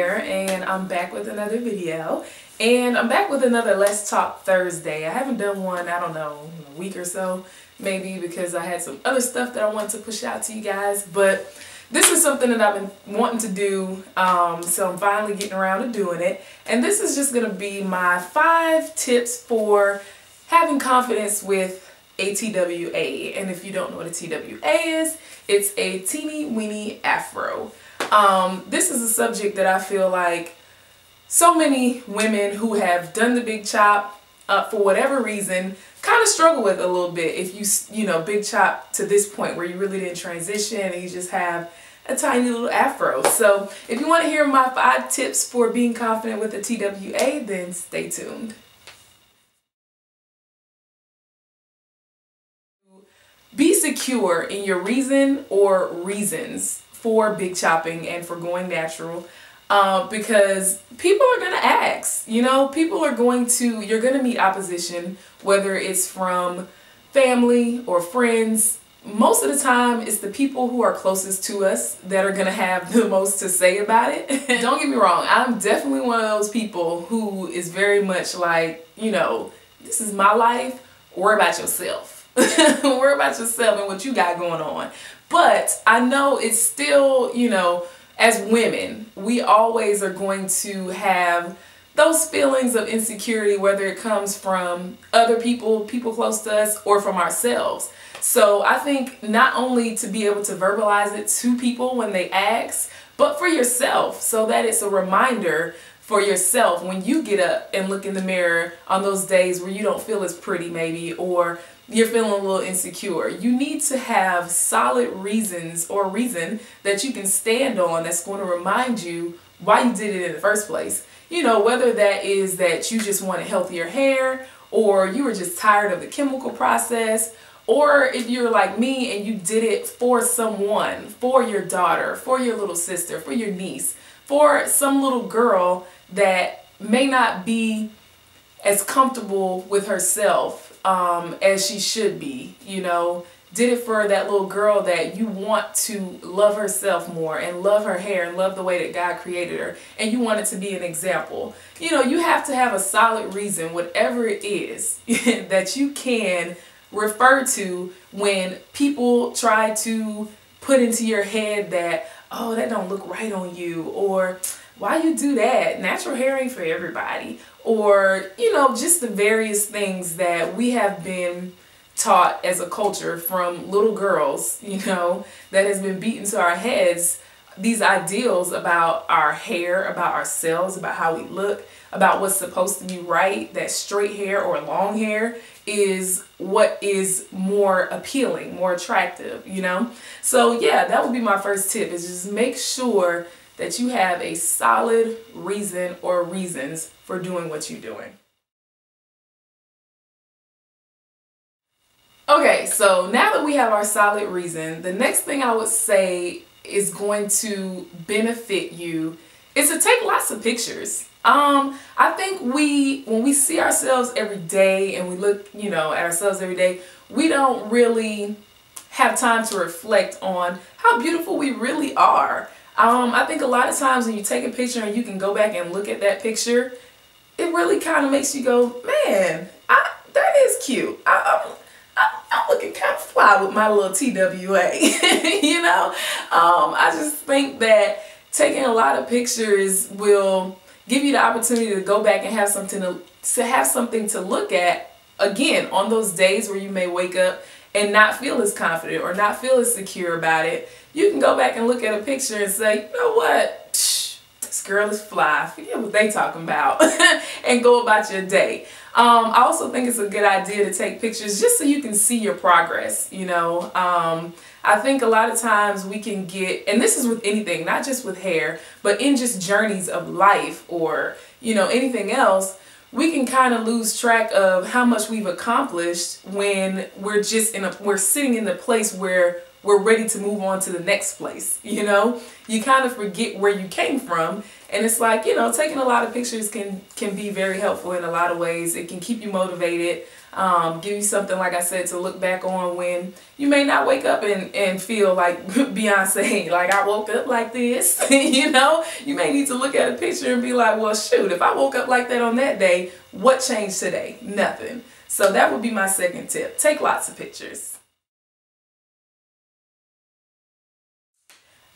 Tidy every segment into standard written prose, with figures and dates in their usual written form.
there, and I'm back with another video, and I'm back with another Let's Talk Thursday. I haven't done one, I don't know, in a week or so, maybe because I had some other stuff that I wanted to push out to you guys, but this is something that I've been wanting to do, so I'm finally getting around to doing it, and this is just going to be my 5 tips for having confidence with a TWA. And if you don't know what a TWA is, it's a teeny weeny afro. This is a subject that I feel like so many women who have done the big chop for whatever reason kind of struggle with a little bit. If you know, big chop to this point where you really didn't transition and you just have a tiny little afro. So if you want to hear my 5 tips for being confident with a TWA, then stay tuned. Be secure in your reason or reasons for big chopping and for going natural, because people are going to ask, you know, you're going to meet opposition, whether it's from family or friends. Most of the time, it's the people who are closest to us that are going to have the most to say about it. Don't get me wrong, I'm definitely one of those people who is very much like, you know, this is my life, worry about yourself. Worry about yourself and what you got going on. But I know it's still, you know, as women, we always are going to have those feelings of insecurity, whether it comes from other people close to us, or from ourselves. So I think not only to be able to verbalize it to people when they ask, but for yourself, so that it's a reminder for yourself when you get up and look in the mirror on those days where you don't feel as pretty maybe, or you're feeling a little insecure. You need to have solid reasons or reason that you can stand on that's going to remind you why you did it in the first place. You know, whether that is that you just wanted healthier hair, or you were just tired of the chemical process, or if you're like me and you did it for someone, for your daughter, for your little sister, for your niece, for some little girl that may not be as comfortable with herself as she should be, you know, did it for that little girl that you want to love herself more and love her hair and love the way that God created her, and you want it to be an example. You know, you have to have a solid reason, whatever it is, that you can refer to when people try to put into your head that, oh, that don't look right on you, or why you do that? Natural hair ain't for everybody. Or, you know, just the various things that we have been taught as a culture from little girls, you know, that has been beaten to our heads. These ideals about our hair, about ourselves, about how we look, about what's supposed to be right, that straight hair or long hair is what is more appealing, more attractive, you know? So yeah, that would be my first tip, is just make sure that you have a solid reason or reasons for doing what you're doing. Okay, so now that we have our solid reason, the next thing I would say is going to benefit you is to take lots of pictures. I think when we see ourselves every day and we look, you know, at ourselves every day, we don't really have time to reflect on how beautiful we really are. I think a lot of times when you take a picture and you can go back and look at that picture, it really kind of makes you go, man, that is cute. I'm looking kind of fly with my little TWA, you know? I just think that taking a lot of pictures will give you the opportunity to go back and have something to look at again on those days where you may wake up and not feel as confident or not feel as secure about it. You can go back and look at a picture and say, you know what, this girl is fly, forget what they talking about, and go about your day. I also think it's a good idea to take pictures just so you can see your progress, you know. I think a lot of times we can get, and this is with anything, not just with hair, but in just journeys of life or, you know, anything else, we can kind of lose track of how much we've accomplished when we're just we're sitting in the place where we're ready to move on to the next place. You know, you kind of forget where you came from. And it's like, you know, taking a lot of pictures can be very helpful in a lot of ways. It can keep you motivated, give you something, like I said, to look back on when you may not wake up and feel like Beyonce, like I woke up like this. You know, you may need to look at a picture and be like, well, shoot, if I woke up like that on that day, what changed today? Nothing. So that would be my second tip. Take lots of pictures.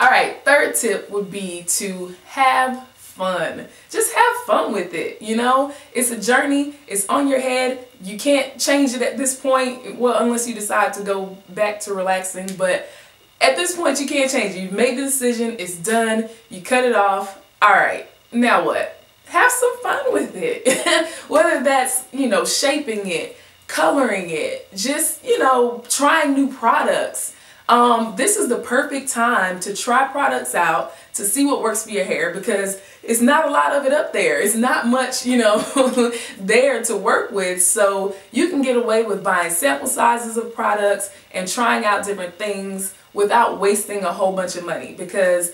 All right, third tip would be to have fun. Just have fun with it, you know? It's a journey, it's on your head. You can't change it at this point, well, unless you decide to go back to relaxing, but at this point you can't change it. You've made the decision, it's done, you cut it off. All right, now what? Have some fun with it. Whether that's, you know, shaping it, coloring it, just, you know, trying new products. This is the perfect time to try products out, to see what works for your hair, because it's not a lot of it up there. It's not much, you know, there to work with. So you can get away with buying sample sizes of products and trying out different things without wasting a whole bunch of money, because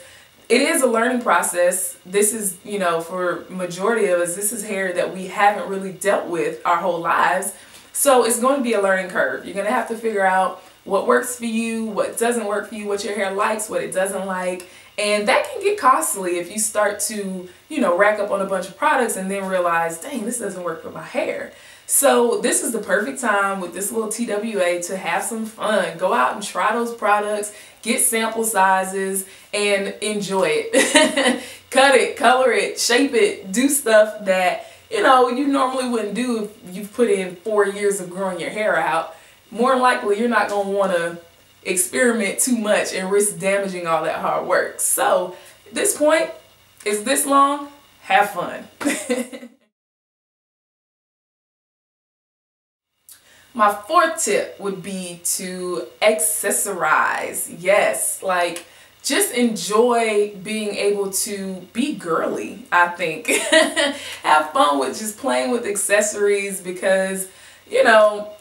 it is a learning process. This is, you know, for majority of us, this is hair that we haven't really dealt with our whole lives. So it's going to be a learning curve. You're going to have to figure out what works for you, what doesn't work for you, what your hair likes, what it doesn't like. And that can get costly if you start to, you know, rack up on a bunch of products and then realize, dang, this doesn't work for my hair. So this is the perfect time with this little TWA to have some fun. Go out and try those products, get sample sizes, and enjoy it. Cut it, color it, shape it, do stuff that, you know, you normally wouldn't do if you've put in 4 years of growing your hair out. More than likely, you're not going to want to experiment too much and risk damaging all that hard work. So at this point, it's this long, have fun. My fourth tip would be to accessorize. Yes, like just enjoy being able to be girly, I think. Have fun with just playing with accessories, because, you know,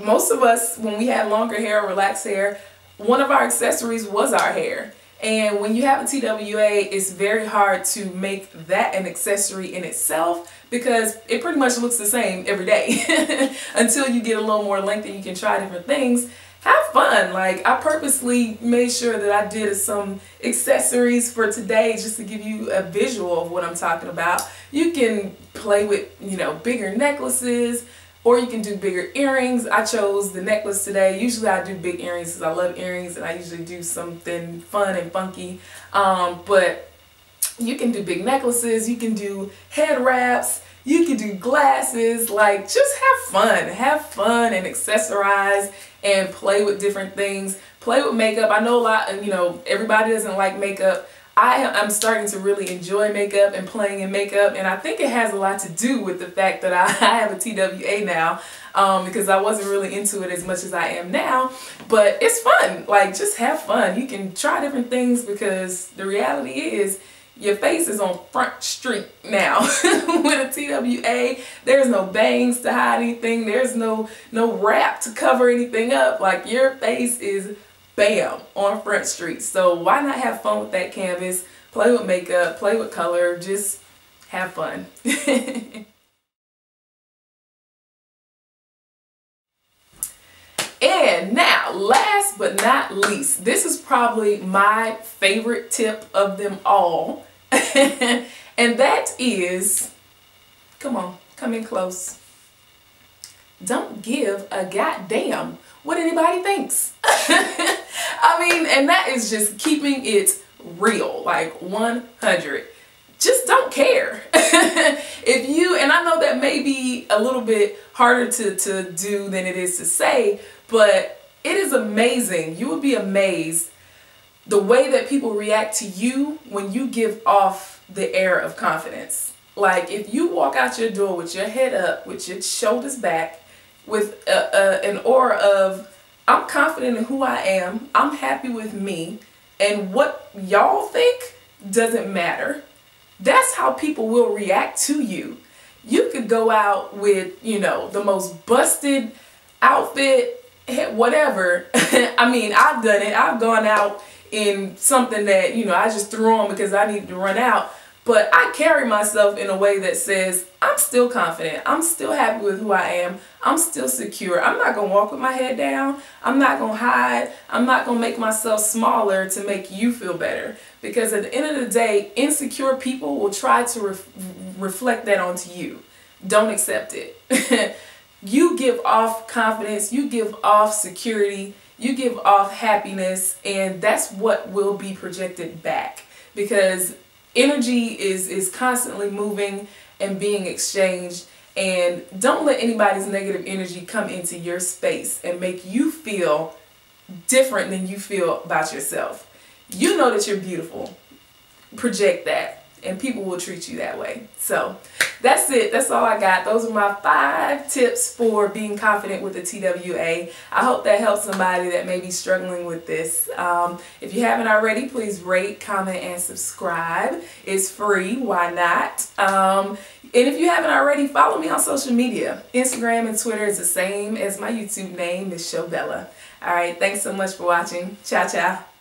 most of us, when we had longer hair or relaxed hair, one of our accessories was our hair. And when you have a TWA, it's very hard to make that an accessory in itself, because it pretty much looks the same every day until you get a little more length and you can try different things. Have fun. Like, I purposely made sure that I did some accessories for today just to give you a visual of what I'm talking about. You can play with, you know, bigger necklaces, or you can do bigger earrings. I chose the necklace today. Usually I do big earrings because I love earrings, and I usually do something fun and funky. But you can do big necklaces, you can do head wraps, you can do glasses. Like, just have fun and accessorize and play with different things. Play with makeup. I know a lot, you know, everybody doesn't like makeup. I'm starting to really enjoy makeup and playing in makeup, and I think it has a lot to do with the fact that I have a TWA now, because I wasn't really into it as much as I am now. But it's fun. Like, just have fun. You can try different things, because the reality is your face is on Front Street now. With a TWA, there's no bangs to hide anything. There's no wrap to cover anything up. Like, your face is bam, on Front Street. So why not have fun with that canvas, play with makeup, play with color, just have fun. And now, last but not least, this is probably my favorite tip of them all. And that is, come on, come in close. Don't give a goddamn what anybody thinks. I mean, and that is just keeping it real, like 100. Just don't care. If you, and I know that may be a little bit harder to do than it is to say, but it is amazing. You will be amazed the way that people react to you when you give off the air of confidence. Like, if you walk out your door with your head up, with your shoulders back, with an aura of, I'm confident in who I am, I'm happy with me, and what y'all think doesn't matter. That's how people will react to you. You could go out with, you know, the most busted outfit, whatever. I mean, I've done it. I've gone out in something that, you know, I just threw on because I needed to run out. But I carry myself in a way that says, I'm still confident. I'm still happy with who I am. I'm still secure. I'm not going to walk with my head down. I'm not going to hide. I'm not going to make myself smaller to make you feel better. Because at the end of the day, insecure people will try to reflect that onto you. Don't accept it. You give off confidence. You give off security. You give off happiness. And that's what will be projected back. Because energy is constantly moving and being exchanged, and don't let anybody's negative energy come into your space and make you feel different than you feel about yourself. You know that you're beautiful. Project that, and people will treat you that way. So that's it. That's all I got. Those are my 5 tips for being confident with the TWA. I hope that helps somebody that may be struggling with this. If you haven't already, please rate, comment, and subscribe. It's free. Why not? And if you haven't already, follow me on social media. Instagram and Twitter is the same as my YouTube name, Miss Shobella. All right. Thanks so much for watching. Ciao, ciao.